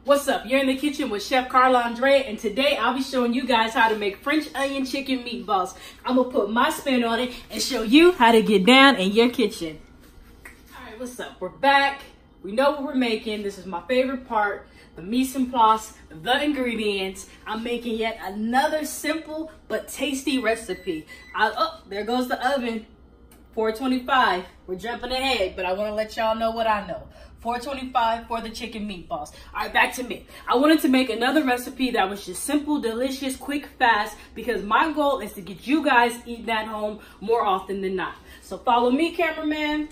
What's up? You're in the kitchen with Chef ChefCarlaAndrea, and today I'll be showing you guys how to make French onion chicken meatballs. I'm gonna put my spin on it and show you how to get down in your kitchen. All right, what's up? We're back. We know what we're making. This is my favorite part, the mise en place, the ingredients. I'm making yet another simple but tasty recipe. Oh, there goes the oven. 425. We're jumping ahead, but I want to let y'all know what I know. 425 for the chicken meatballs. All right, back to me. I wanted to make another recipe that was just simple, delicious, quick, fast, because my goal is to get you guys eating at home more often than not. So follow me, cameraman.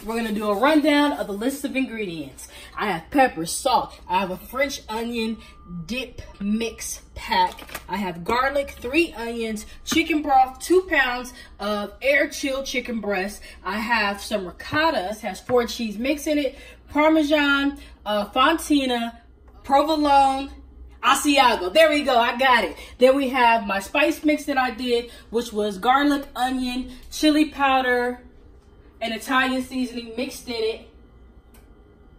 We're gonna do a rundown of the list of ingredients. I have pepper, salt. I have a French onion dip mix pack. I have garlic, 3 onions, chicken broth, 2 pounds of air chilled chicken breast. I have some ricotta, it has 4 cheese mix in it, Parmesan, Fontina, provolone, Asiago. There we go, I got it. Then we have my spice mix that I did, which was garlic, onion, chili powder, and Italian seasoning mixed in it.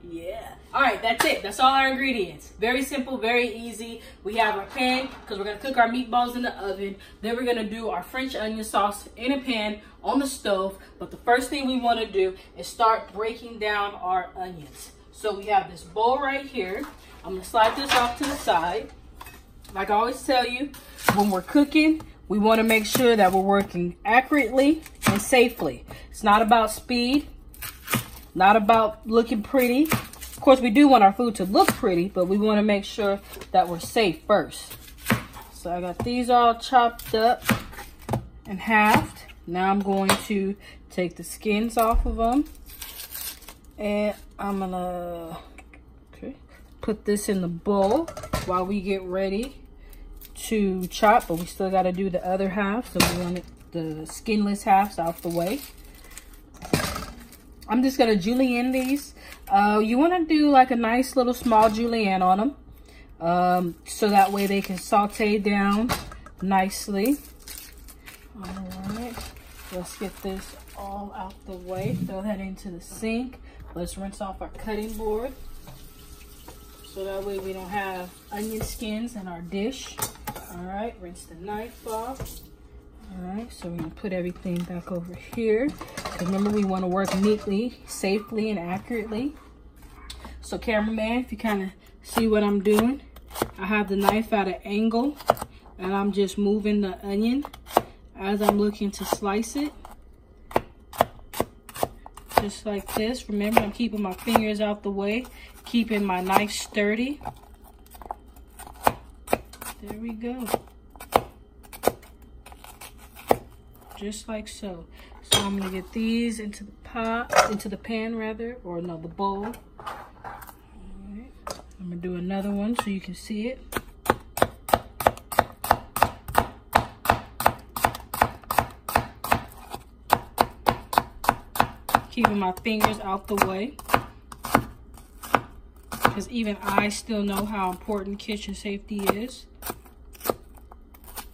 Yeah. All right, that's it. That's all our ingredients. Very simple, very easy. We have our pan because we're going to cook our meatballs in the oven. Then we're going to do our French onion sauce in a pan on the stove. But the first thing we want to do is start breaking down our onions. So we have this bowl right here. I'm going to slide this off to the side. Like I always tell you, when we're cooking, we want to make sure that we're working accurately and safely. It's not about speed, not about looking pretty. Of course, we do want our food to look pretty, but we want to make sure that we're safe first. So I got these all chopped up and halved. Now I'm going to take the skins off of them. And I'm going to put this in the bowl while we get ready to chop, but we still got to do the other half, so we want the skinless halves out the way. I'm just gonna julienne these. You want to do like a nice little small julienne on them, so that way they can saute down nicely. All right, let's get this all out the way. Throw that into the sink. Let's rinse off our cutting board, so that way we don't have onion skins in our dish. All right, rinse the knife off. All right, so we're gonna put everything back over here. Remember, we wanna work neatly, safely, and accurately. So cameraman, if you kinda see what I'm doing, I have the knife at an angle, and I'm just moving the onion as I'm looking to slice it. Just like this. Remember, I'm keeping my fingers out the way, keeping my knife sturdy. There we go. Just like so. So I'm gonna get these into the pot, into the pan rather, or no, the bowl. All right. I'm gonna do another one so you can see it. Keeping my fingers out the way, because even I still know how important kitchen safety is.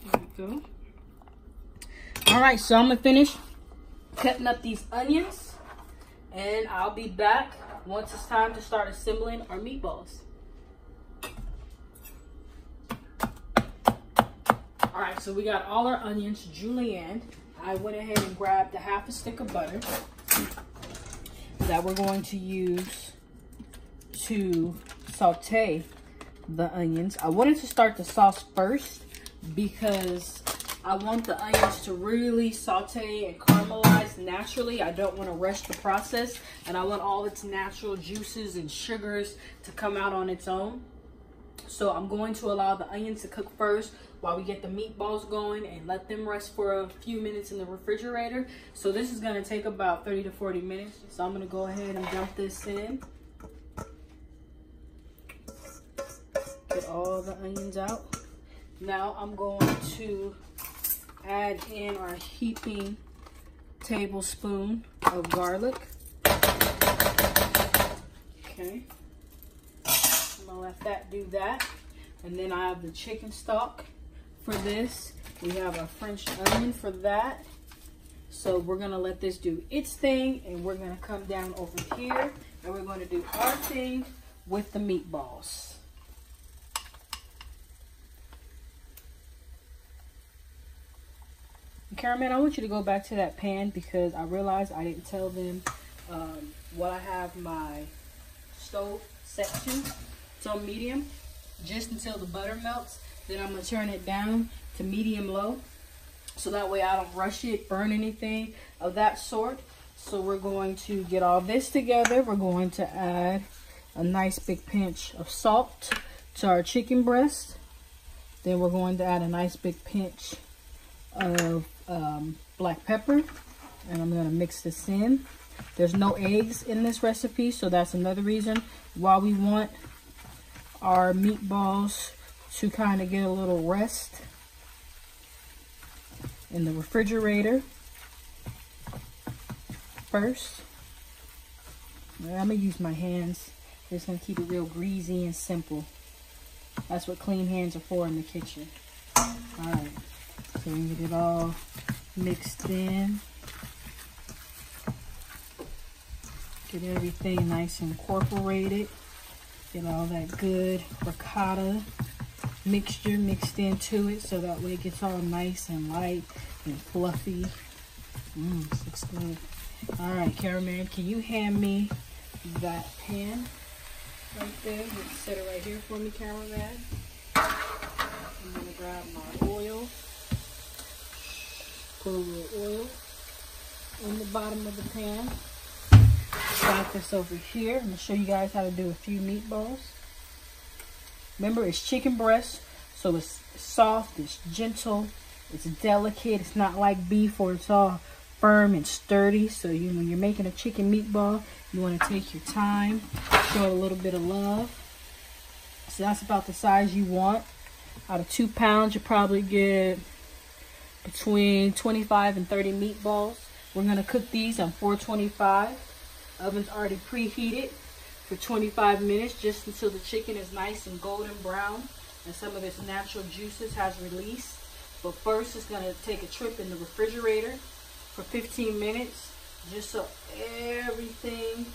There we go. All right, so I'm gonna finish cutting up these onions, and I'll be back once it's time to start assembling our meatballs. All right, so we got all our onions julienne. I went ahead and grabbed a half a stick of butter that we're going to use to saute the onions. I wanted to start the sauce first because I want the onions to really saute and caramelize naturally. I don't want to rush the process, and I want all its natural juices and sugars to come out on its own. So I'm going to allow the onions to cook first while we get the meatballs going and let them rest for a few minutes in the refrigerator. So this is going to take about 30 to 40 minutes. So I'm going to go ahead and dump this in. Get all the onions out. Now I'm going to add in our heaping tablespoon of garlic. Okay. I'm gonna let that do that. And then I have the chicken stock for this. We have our French onion for that. So we're gonna let this do its thing, and we're gonna come down over here and we're gonna do our thing with the meatballs. Cameraman, I want you to go back to that pan because I realized I didn't tell them what I have my stove set to. It's on medium, just until the butter melts. Then I'm gonna turn it down to medium low, so that way I don't rush it, burn anything of that sort. So we're going to get all this together. We're going to add a nice big pinch of salt to our chicken breast. Then we're going to add a nice big pinch of black pepper, and I'm going to mix this in. There's no eggs in this recipe, so that's another reason why we want our meatballs to kind of get a little rest in the refrigerator first. I'm going to use my hands. Just going to keep it real greasy and simple. That's what clean hands are for in the kitchen. Alright, so we get it all mixed in. Get everything nice and incorporated. Get all that good ricotta mixture mixed into it, so that way it gets all nice and light and fluffy. This looks good. Alright, cameraman, can you hand me that pan right there? You can set it right here for me, cameraman. I'm gonna grab my oil. Put a little oil in the bottom of the pan. Got this over here. I'm gonna show you guys how to do a few meatballs. Remember, it's chicken breast, so it's soft, it's gentle, it's delicate. It's not like beef where it's all firm and sturdy. So when you're making a chicken meatball, you want to take your time, show it a little bit of love. So that's about the size you want. Out of 2 pounds, you probably get between 25 and 30 meatballs. We're going to cook these on 425. Oven's already preheated for 25 minutes, just until the chicken is nice and golden brown and some of its natural juices has released. But first, it's going to take a trip in the refrigerator for 15 minutes, just so everything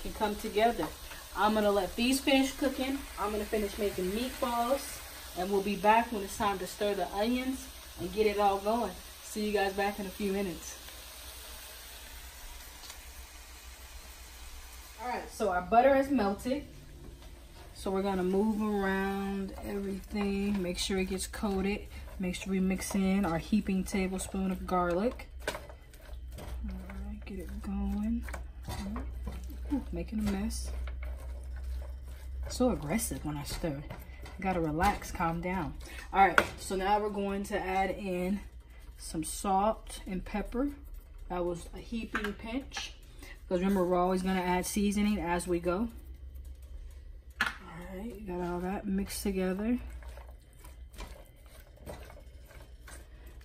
can come together. I'm going to let these finish cooking. I'm going to finish making meatballs, and we'll be back when it's time to stir the onions and get it all going. See you guys back in a few minutes. Alright, so our butter has melted. So we're going to move around everything, make sure it gets coated. Make sure we mix in our heaping tablespoon of garlic. Alright, get it going. Ooh, making a mess. So aggressive when I stir. I gotta relax, calm down. Alright, so now we're going to add in some salt and pepper. That was a heaping pinch. Because remember, we're always going to add seasoning as we go. Alright, got all that mixed together.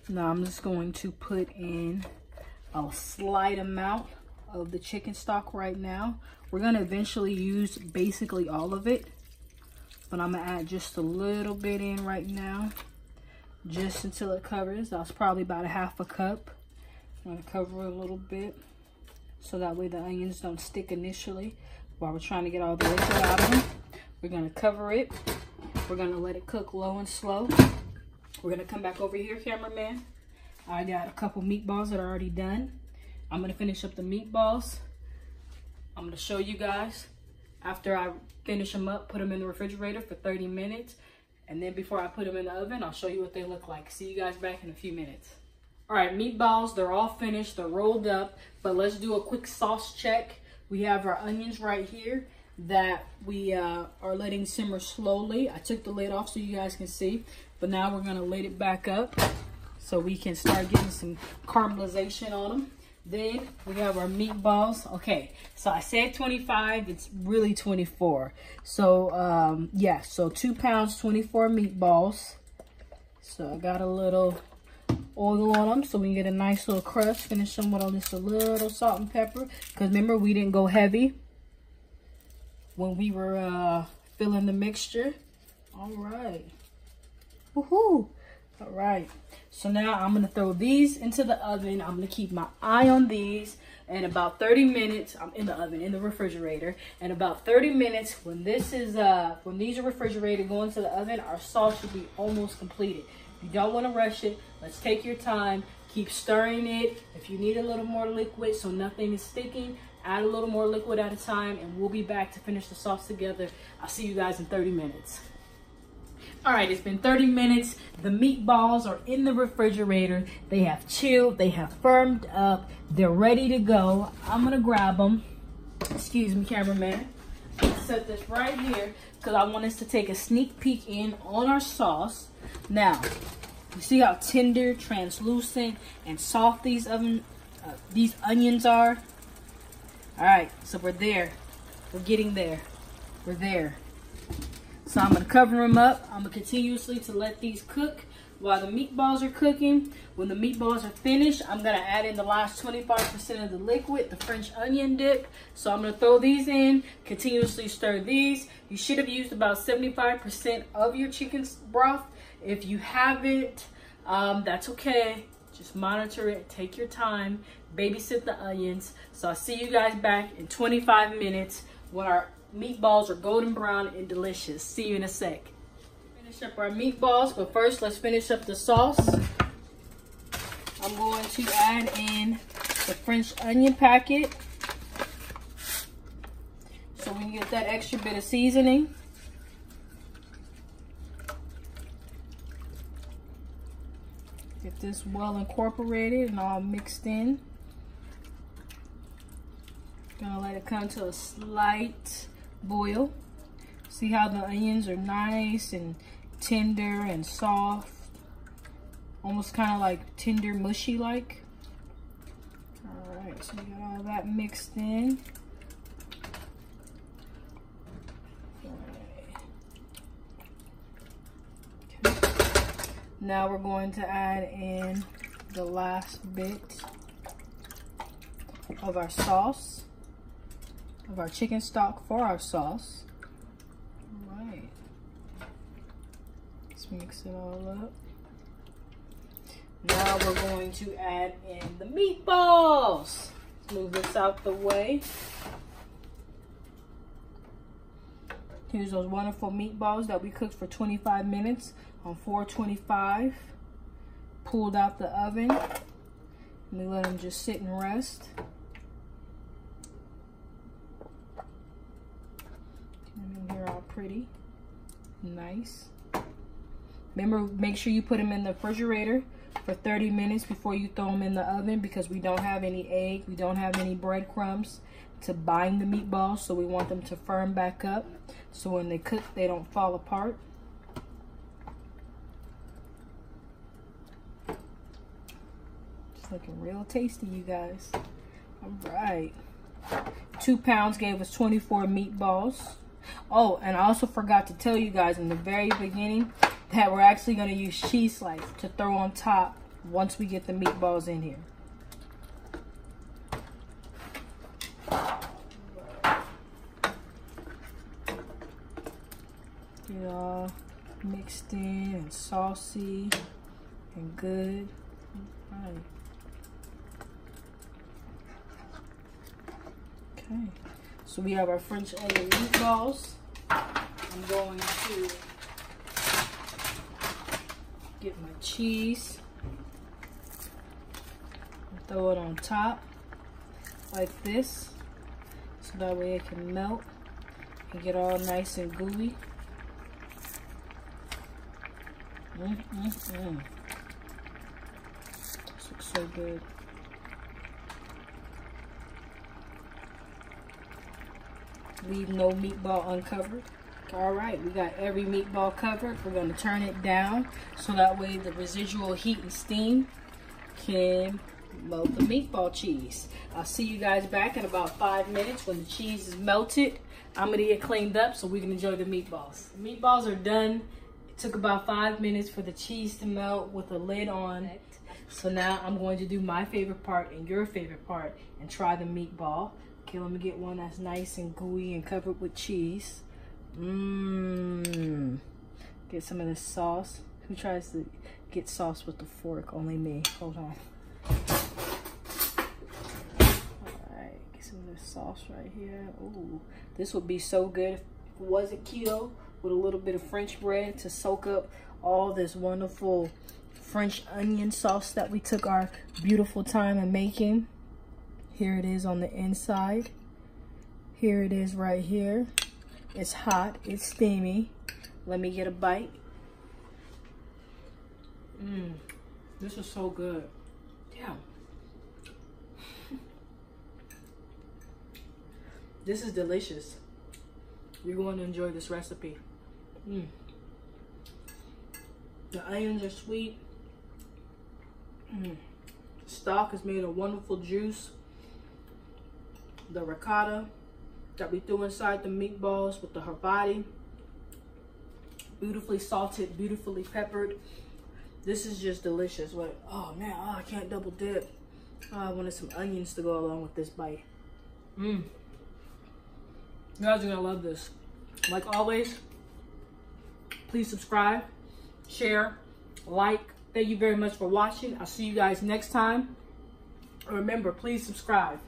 Now I'm just going to put in a slight amount of the chicken stock right now. We're going to eventually use basically all of it. But I'm going to add just a little bit in right now. Just until it covers. That's probably about a half a cup. I'm going to cover it a little bit, so that way the onions don't stick initially while we're trying to get all the liquid out of them. We're going to cover it. We're going to let it cook low and slow. We're going to come back over here, cameraman. I got a couple meatballs that are already done. I'm going to finish up the meatballs. I'm going to show you guys after I finish them up, put them in the refrigerator for 30 minutes. And then before I put them in the oven, I'll show you what they look like. See you guys back in a few minutes. All right, meatballs, they're all finished. They're rolled up, but let's do a quick sauce check. We have our onions right here that we are letting simmer slowly. I took the lid off so you guys can see, but now we're gonna lid it back up so we can start getting some caramelization on them. Then we have our meatballs. Okay, so I said 25, it's really 24. So yeah, so 2 pounds, 24 meatballs. So I got a little oil on them so we can get a nice little crust. Finish them with just a little salt and pepper, because remember, we didn't go heavy when we were filling the mixture. All right. Woohoo! All right, so now I'm gonna throw these into the oven. I'm gonna keep my eye on these, and about 30 minutes, I'm in the oven, in the refrigerator, and about 30 minutes, when this is when these are refrigerated, go into the oven, our sauce should be almost completed. You don't want to rush it. Let's take your time. Keep stirring it. If you need a little more liquid so nothing is sticking, add a little more liquid at a time, and we'll be back to finish the sauce together. I'll see you guys in 30 minutes. All right, it's been 30 minutes. The meatballs are in the refrigerator. They have chilled, they have firmed up. They're ready to go. I'm gonna grab them. Excuse me, cameraman. Set this right here because I want us to take a sneak peek in on our sauce. Now, you see how tender, translucent, and soft these onions are? All right, so we're there. We're getting there. We're there. So I'm gonna cover them up. I'm gonna continuously to let these cook while the meatballs are cooking. When the meatballs are finished, I'm gonna add in the last 25% of the liquid, the French onion dip. So I'm gonna throw these in, continuously stir these. You should have used about 75% of your chicken broth. If you haven't, that's okay. Just monitor it, take your time, babysit the onions. So I'll see you guys back in 25 minutes when our meatballs are golden brown and delicious. See you in a sec. Finish up our meatballs, but first let's finish up the sauce. I'm going to add in the French onion packet so we can get that extra bit of seasoning. Get this well incorporated and all mixed in. Gonna let it come to a slight boil. See how the onions are nice and tender and soft, almost kind of like tender mushy like. All right, so we got all that mixed in. Okay. Now we're going to add in the last bit of our sauce, of our chicken stock for our sauce. All right, let's mix it all up. Now we're going to add in the meatballs. Let's move this out the way. Here's those wonderful meatballs that we cooked for 25 minutes on 425. Pulled out the oven. And we let them just sit and rest. They're all pretty, nice. Remember, make sure you put them in the refrigerator for 30 minutes before you throw them in the oven, because we don't have any egg, we don't have any breadcrumbs to bind the meatballs, so we want them to firm back up so when they cook they don't fall apart. It's looking real tasty, you guys. All right, 2 pounds gave us 24 meatballs. Oh, and I also forgot to tell you guys in the very beginning that we're actually going to use cheese slice to throw on top once we get the meatballs in here. Get it all mixed in and saucy and good. All right. Okay. So we have our French onion meatballs. I'm going to get my cheese and throw it on top like this, so that way it can melt and get all nice and gooey. This looks so good. Leave no meatball uncovered. All right, we got every meatball covered. We're going to turn it down so that way the residual heat and steam can melt the meatball cheese. I'll see you guys back in about 5 minutes when the cheese is melted. I'm going to get cleaned up so we can enjoy the meatballs. The meatballs are done. It took about 5 minutes for the cheese to melt with the lid on. So now I'm going to do my favorite part and your favorite part and try the meatball. Okay, let me get one that's nice and gooey and covered with cheese. Get some of this sauce. Who tries to get sauce with the fork? Only me. Hold on. Alright, get some of this sauce right here. Ooh, this would be so good if it wasn't keto, with a little bit of French bread to soak up all this wonderful French onion sauce that we took our beautiful time in making. Here it is on the inside. Here it is right here. It's hot, it's steamy. Let me get a bite. This is so good. Damn. This is delicious. You're going to enjoy this recipe. The onions are sweet. Stock is made of wonderful juice. The ricotta that we threw inside the meatballs with the herbati. Beautifully salted, beautifully peppered. This is just delicious. Like, oh man, I can't double dip. I wanted some onions to go along with this bite. You guys are gonna love this. Like always, please subscribe, share, like. Thank you very much for watching. I'll see you guys next time. Remember, please subscribe.